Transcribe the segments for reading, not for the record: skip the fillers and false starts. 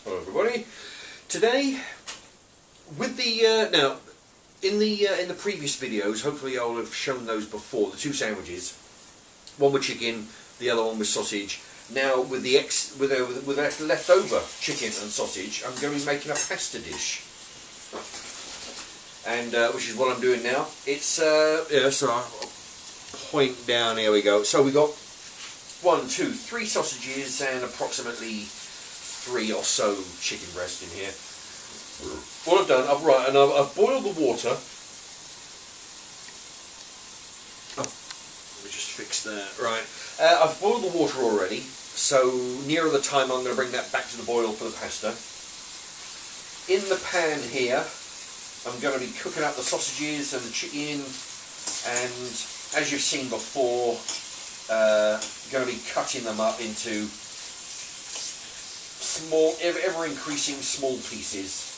Hello everybody. Today, with the now in the previous videos, hopefully I'll have shown those before. The two sandwiches, one with chicken, the other one with sausage. Now with the leftover chicken and sausage, I'm going to be making a pasta dish, and which is what I'm doing now. It's yeah, so I'll point down. Here we go. So we got 1, 2, 3 sausages and approximately 3 or so chicken breast in here. What I've done, I've boiled the water. Oh, let me just fix that. Right, I've boiled the water already. So nearer the time, I'm going to bring that back to the boil for the pasta. In the pan here, I'm going to be cooking up the sausages and the chicken, and as you've seen before, going to be cutting them up into small, ever increasing small pieces,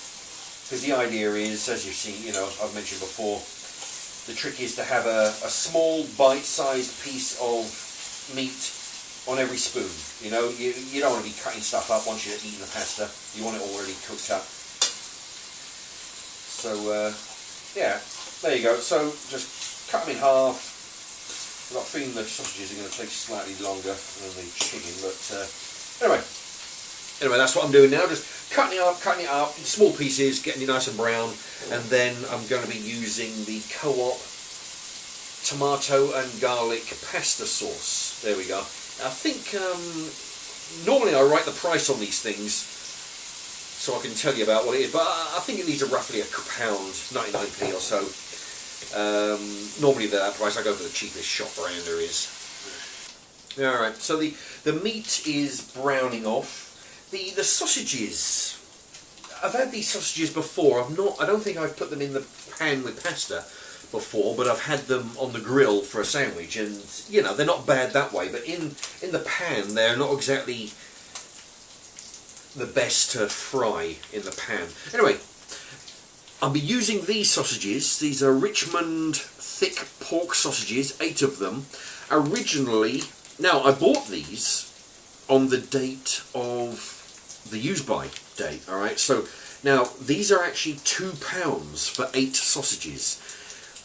because the idea is, as you've seen, I've mentioned before, the trick is to have a small bite-sized piece of meat on every spoon. You don't want to be cutting stuff up once you're eating the pasta. You want it already cooked up. So yeah, there you go. So just cut them in half. I've got a feeling the sausages are going to take slightly longer than the chicken, but Anyway, that's what I'm doing now, just cutting it up in small pieces, getting it nice and brown, and then I'm going to be using the Co-op tomato and garlic pasta sauce. There we go. I think, normally I write the price on these things, so I can tell you about what it is, but I think these are roughly £1, 99p or so. Normally they're that price. I go for the cheapest shop around there is. Alright, so the meat is browning off. The sausages, I've had these sausages before. I don't think I've put them in the pan with pasta before, but I've had them on the grill for a sandwich, and they're not bad that way, but in the pan they're not exactly the best to fry in the pan. Anyway, I'll be using these sausages. These are Richmond thick pork sausages, 8 of them. Originally, now I bought these on the date of the use by date, alright, so now these are actually £2 for 8 sausages,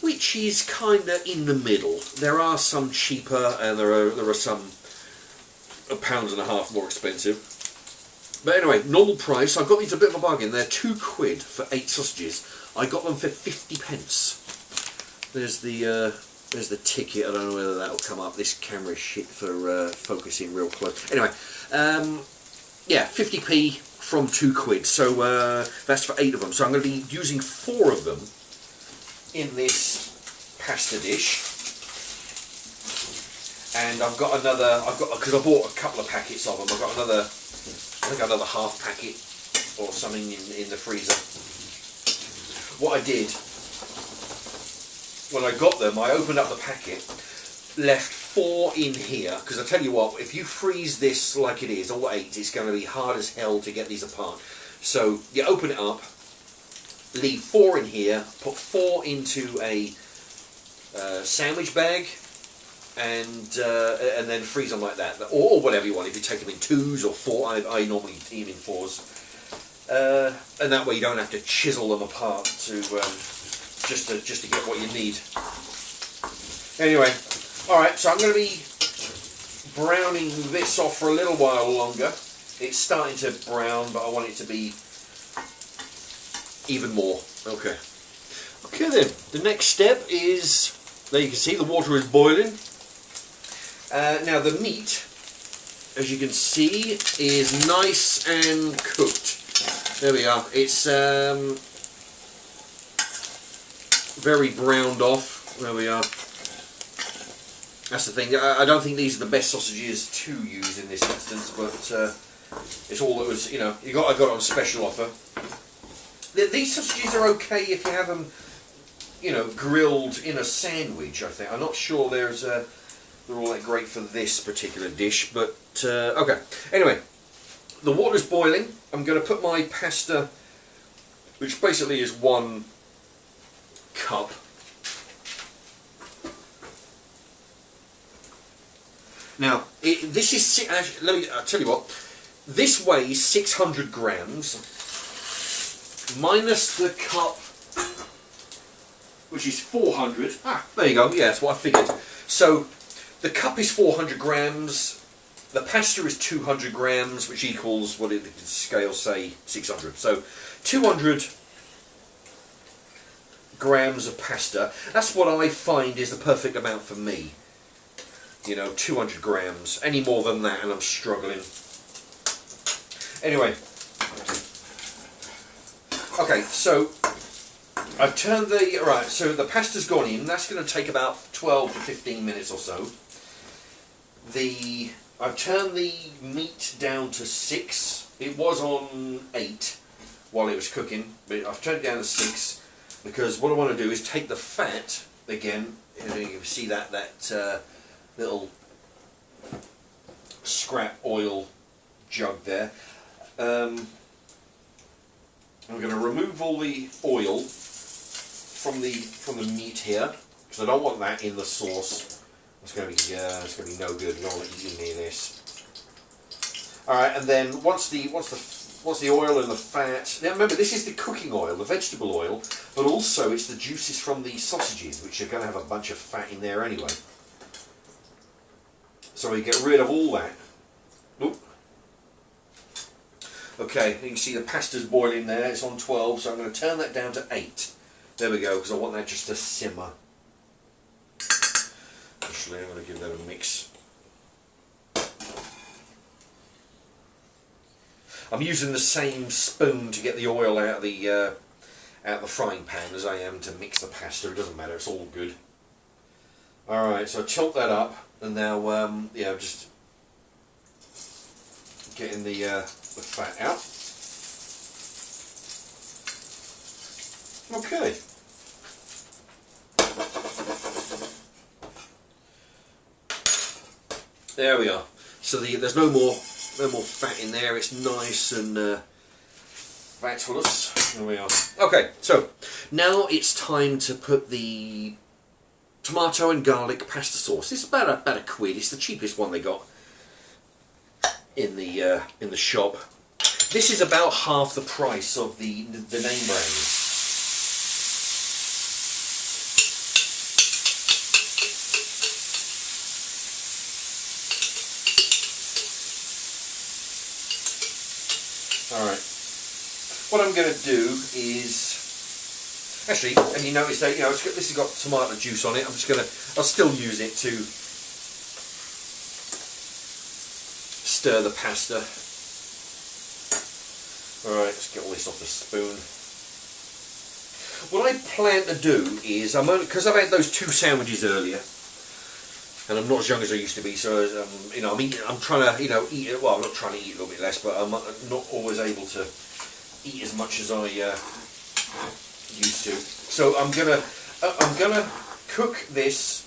which is kinda in the middle. There are some cheaper and there are some £1.50 more expensive. But anyway, normal price. I got these a bit of a bargain. They're £2 for 8 sausages. I got them for 50p. There's the ticket. I don't know whether that'll come up. This camera is shit for focusing real close. Anyway, yeah, 50p from £2. So that's for 8 of them. So I'm going to be using 4 of them in this pasta dish. And I've got another. Because I bought a couple of packets of them. I've got another. I think another half packet or something in the freezer. What I did when I got them, I opened up the packet, left 4 in here, because I tell you what, if you freeze this like it is, all 8, it's going to be hard as hell to get these apart. So you open it up, leave 4 in here, put 4 into a sandwich bag, and then freeze them like that, or whatever you want. If you take them in 2s or 4, I normally eat them in 4s, and that way you don't have to chisel them apart to just to get what you need. Anyway, all right. So I'm going to be browning this off for a little while longer. It's starting to brown, but I want it to be even more. Okay. Okay then. The next step is, there you can see the water is boiling. Now the meat, as you can see, is nice and cooked. There we are. It's very browned off. There we are. That's the thing. I don't think these are the best sausages to use in this instance, but it's all that was. I got it on special offer. These sausages are okay if you have them, grilled in a sandwich. I think. I'm not sure they're all that great for this particular dish, but okay. Anyway, the water's boiling. I'm going to put my pasta, which basically is 1 cup. Now, this is, I'll tell you what, This weighs 600 grams, minus the cup, which is 400. Ah, there you go, yeah, that's what I figured. So, the cup is 400 grams, the pasta is 200 grams, which equals, what did the scale say, 600. So, 200 grams of pasta. That's what I find is the perfect amount for me. You know, 200 grams. Any more than that and I'm struggling. Anyway. Okay, so I've turned the... Right, so the pasta's gone in. That's going to take about 12 to 15 minutes or so. I've turned the meat down to 6. It was on 8 while it was cooking, but I've turned it down to 6 because what I want to do is take the fat again. You can see that little scrap oil jug there. I'm going to remove all the oil from the meat here because I don't want that in the sauce. It's going to be no good. You don't want to eat any of this. All right, and then once the oil and the fat. Now remember, this is the cooking oil, the vegetable oil, but also it's the juices from the sausages, which are going to have a bunch of fat in there anyway. So we get rid of all that. Oop. Okay, you can see the pasta's boiling there. It's on 12, so I'm going to turn that down to 8. There we go, because I want that just to simmer. Actually, I'm going to give that a mix. I'm using the same spoon to get the oil out of the frying pan as I am to mix the pasta. It doesn't matter, it's all good. Alright, so I tilt that up, and now, yeah, I'm just getting the fat out. Okay. There we are. So there's no more fat in there. It's nice and fatless. There we are. Okay, so now it's time to put the tomato and garlic pasta sauce. It's about a quid. It's the cheapest one they got in the shop. This is about half the price of the name brands. Alright, what I'm going to do is, actually, and you notice that, this has got tomato juice on it. I'll still use it to stir the pasta. Alright, let's get all this off the spoon. What I plan to do is, because I've had those 2 sandwiches earlier, and I'm not as young as I used to be, so I'm trying to eat it. Well, I'm not trying to eat a little bit less, but I'm not always able to eat as much as I used to. So I'm gonna cook this,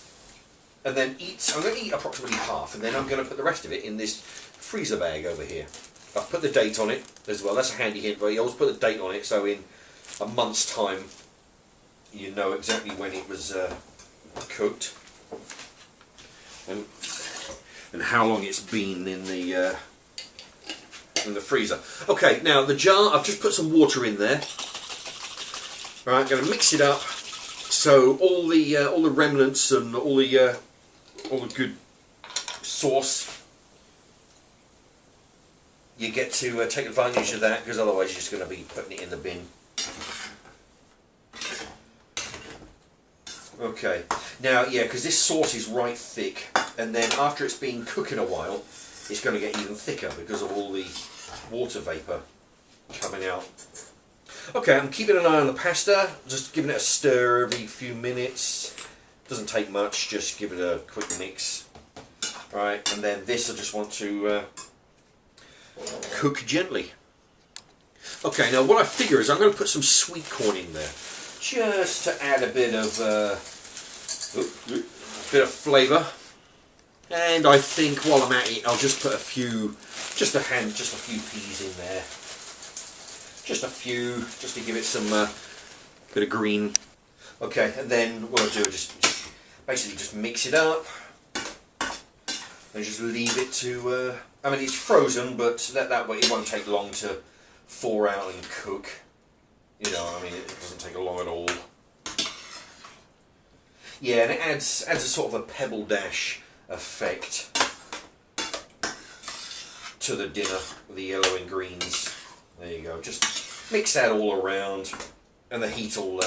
and then I'm gonna eat approximately half, and then I'm gonna put the rest of it in this freezer bag over here. I've put the date on it as well. That's a handy hint. But you always put the date on it, so in a month's time, you know exactly when it was cooked. And how long it's been in the freezer. Okay, now the jar, I've just put some water in there. Right, I'm going to mix it up so all the remnants and all the good sauce, you get to take advantage of that, because otherwise you're just going to be putting it in the bin. Okay, now yeah, because this sauce is right thick, and then after it's been cooking a while, it's going to get even thicker because of all the water vapour coming out. Okay, I'm keeping an eye on the pasta, just giving it a stir every few minutes. Doesn't take much, just give it a quick mix. Right, and then this I just want to cook gently. Okay, now what I figure is I'm going to put some sweet corn in there, just to add a bit of flavour. And I think while I'm at it, I'll just put just a few peas in there. Just a few, just to give it some bit of green. Okay, and then what I'll do is basically just mix it up. and just leave it to. I mean, it's frozen, but that way it won't take long to thaw out and cook. You know, I mean, it doesn't take long at all. Yeah, and it adds a sort of a pebble dash effect to the dinner, the yellow and greens. There you go. Just mix that all around, and the heat will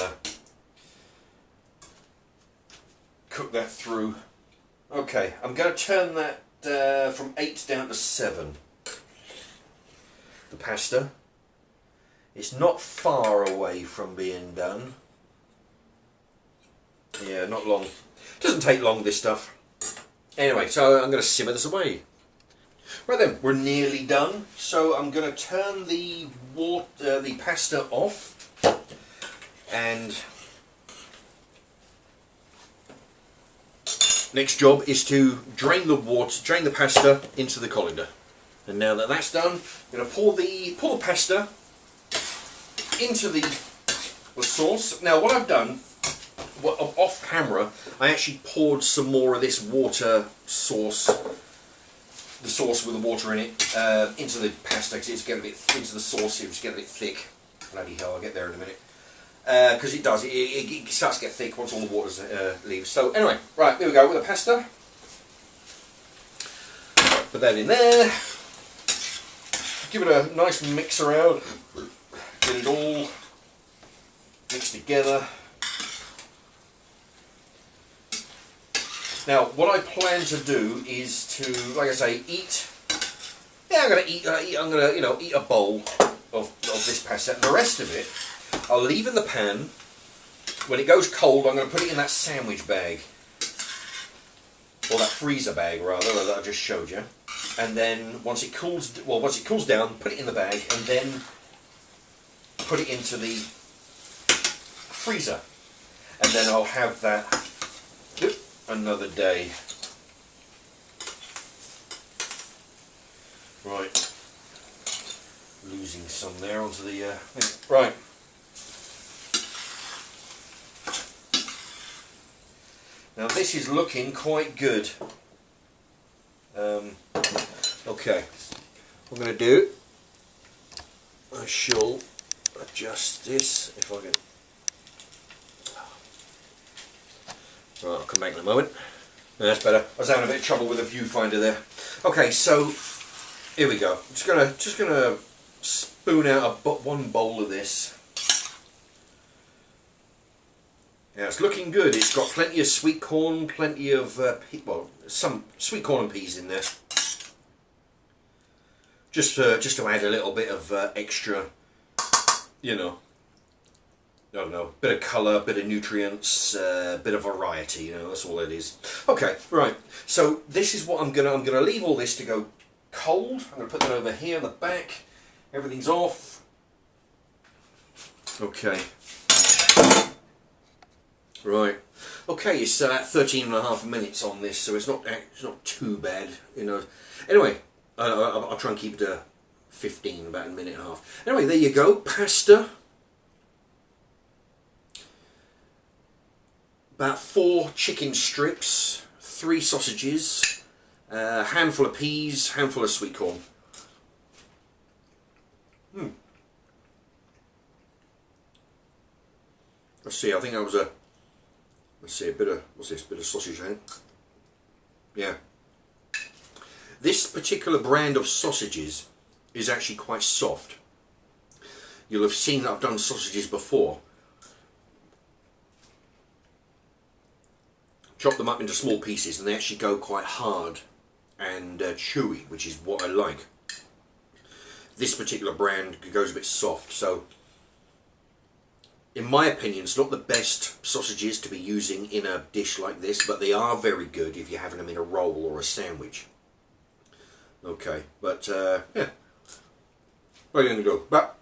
cook that through. Okay, I'm going to turn that from 8 down to 7. The pasta. It's not far away from being done. Yeah, not long. Doesn't take long, this stuff. Anyway, so I'm going to simmer this away. Right then, we're nearly done. So I'm going to turn the pasta off, and next job is to drain the pasta into the colander. And now that that's done, I'm going to pour the pasta into the sauce. Now, what I've done, off camera, I actually poured some more of this water sauce, the sauce with the water in it, into the pasta, because it's getting a bit into the sauce. It's getting a bit thick. Bloody hell! I'll get there in a minute. Because it does. It starts to get thick once all the water leaves. So anyway, right, here we go with the pasta. Put that in there. Give it a nice mix around. Get it all mixed together. Now, what I plan to do is to, like I say, eat. Yeah, I'm gonna eat a bowl of this pasta. And the rest of it, I'll leave in the pan. When it goes cold, I'm going to put it in that sandwich bag, or that freezer bag rather, that I just showed you. And then once it cools down, put it in the bag, and then put it into the freezer. And then I'll have that another day. Right, losing some there onto the right. Now this is looking quite good. Okay, what I'm going to do, I shall adjust this if I can. Right, I'll come back in a moment. No, that's better. I was having a bit of trouble with the viewfinder there. Okay, so here we go. I'm just gonna spoon out one bowl of this. Yeah, it's looking good. It's got plenty of sweet corn, plenty of some sweet corn and peas in there. Just to add a little bit of extra, you know. I don't know, bit of colour, bit of nutrients, bit of variety, you know, that's all it is. Okay, right, so this is what I'm gonna leave all this to go cold. I'm gonna put that over here in the back. Everything's off. Okay. Right. Okay, it's 13.5 minutes on this, so it's not too bad, you know. Anyway, I'll try and keep it to 15, about a minute and a half. Anyway, there you go, pasta. About 4 chicken strips, 3 sausages, a handful of peas, handful of sweet corn. Let's see, I think that was a bit of, what's this, bit of sausage, I think. Yeah. This particular brand of sausages is actually quite soft. You'll have seen that I've done sausages before. Chop them up into small pieces and they actually go quite hard and chewy, which is what I like. This particular brand goes a bit soft, so in my opinion it's not the best sausages to be using in a dish like this, but they are very good if you're having them in a roll or a sandwich. Okay, but yeah, where are you going to go? But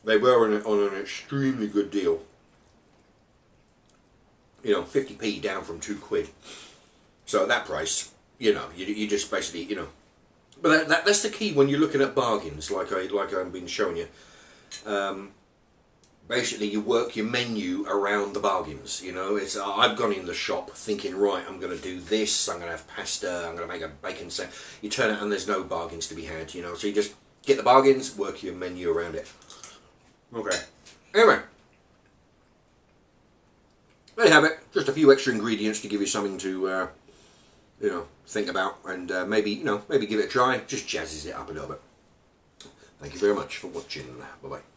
they were on an extremely good deal. You know, 50p down from £2. So at that price, you know, you just basically, you know. But that's the key when you're looking at bargains, like I've been showing you. basically you work your menu around the bargains. You know, it's I've gone in the shop thinking, right, I'm going to do this, I'm going to have pasta, I'm going to make a bacon sandwich. You turn it and there's no bargains to be had, you know, so you just get the bargains, work your menu around it. Okay, anyway, there you have it, just a few extra ingredients to give you something to you know, think about, and maybe, you know, maybe give it a try, just jazzes it up a little bit. Thank you very much for watching, bye bye.